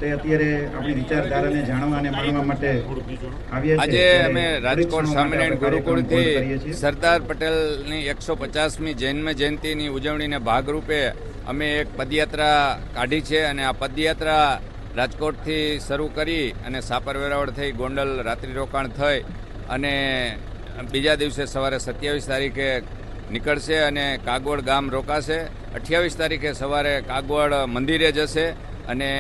તે અત્યારે આપણી વિચારધારાને જાણવા અને માણવા માટે આવ્યા છે। આજે અમે રાજકોટ સ્વામિનારાયણ ગુરુકુળથી સરદાર પટેલની 150મી જન્મ જયંતિની ઉજવણીને ભાગરૂપે અમે એક પદયાત્રા કાઢી છે અને આ પદયાત્રા રાજકોટથી શરૂ કરી અને સાપર વેરાવળ થઈ ગોંડલ રાત્રિ રોકાણ થઈ અને બીજા દિવસે સવારે 27 તારીખે નીકળશે અને કાગવડ ગામ રોકાશે। 28 તારીખે સવારે કાગવડ મંદિરે જશે અને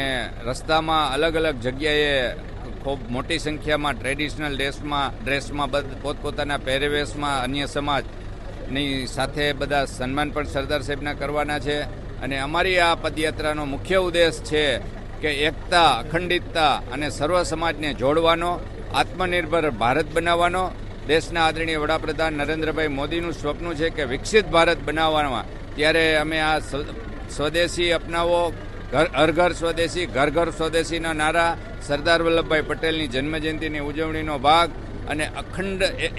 રસ્તામાં અલગ અલગ જગ્યાએ ખૂબ મોટી સંખ્યામાં ટ્રેડિશનલ ડ્રેસમાં પોતપોતાના પહેરવેશમાં અન્ય સમાજની સાથે બધા સન્માન પણ સરદાર સાહેબના કરવાના છે। અને અમારી આ પદયાત્રાનો મુખ્ય ઉદ્દેશ છે કે એકતા, અખંડિતતા અને સર્વ સમાજને જોડવાનો, આત્મનિર્ભર ભારત બનાવવાનો। દેશના આદરણીય વડાપ્રધાન નરેન્દ્રભાઈ મોદીનું સ્વપ્ન છે કે વિકસિત ભારત બનાવવામાં, ત્યારે અમે આ સ્વદેશી અપનાવો, હર ઘર સ્વદેશી, ઘર ઘર સ્વદેશીના નારા, સરદાર વલ્લભભાઈ પટેલની જન્મજયંતિની ઉજવણીનો ભાગ અને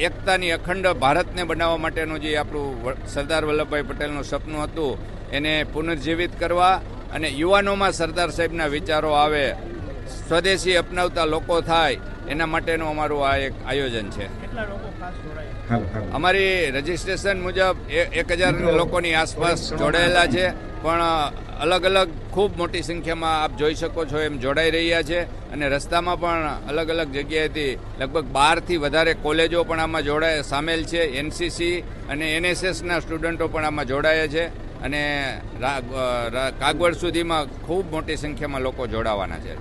એકતાની અખંડ ભારતને બનાવવા માટેનું જે આપણું સરદાર વલ્લભભાઈ પટેલનું સપનું હતું એને પુનર્જીવિત કરવા અને યુવાનોમાં સરદાર સાહેબના વિચારો આવે, સ્વદેશી અપનાવતા લોકો થાય, એના માટેનું અમારું આ એક આયોજન છે। અમારી રજીસ્ટ્રેશન મુજબ 1000 લોકોની આસપાસ જોડાયેલા છે, પણ અલગ અલગ ખૂબ મોટી સંખ્યામાં આપ જોઈ શકો છો એમ જોડાઈ રહ્યા છે અને રસ્તામાં પણ અલગ અલગ જગ્યાએથી લગભગ 12થી વધારે કોલેજો પણ આમાં સામેલ છે। એનસીસી અને એનએસએસના સ્ટુડન્ટો પણ આમાં જોડાયા છે અને કાગવડ સુધીમાં ખૂબ મોટી સંખ્યામાં લોકો જોડાવાના છે।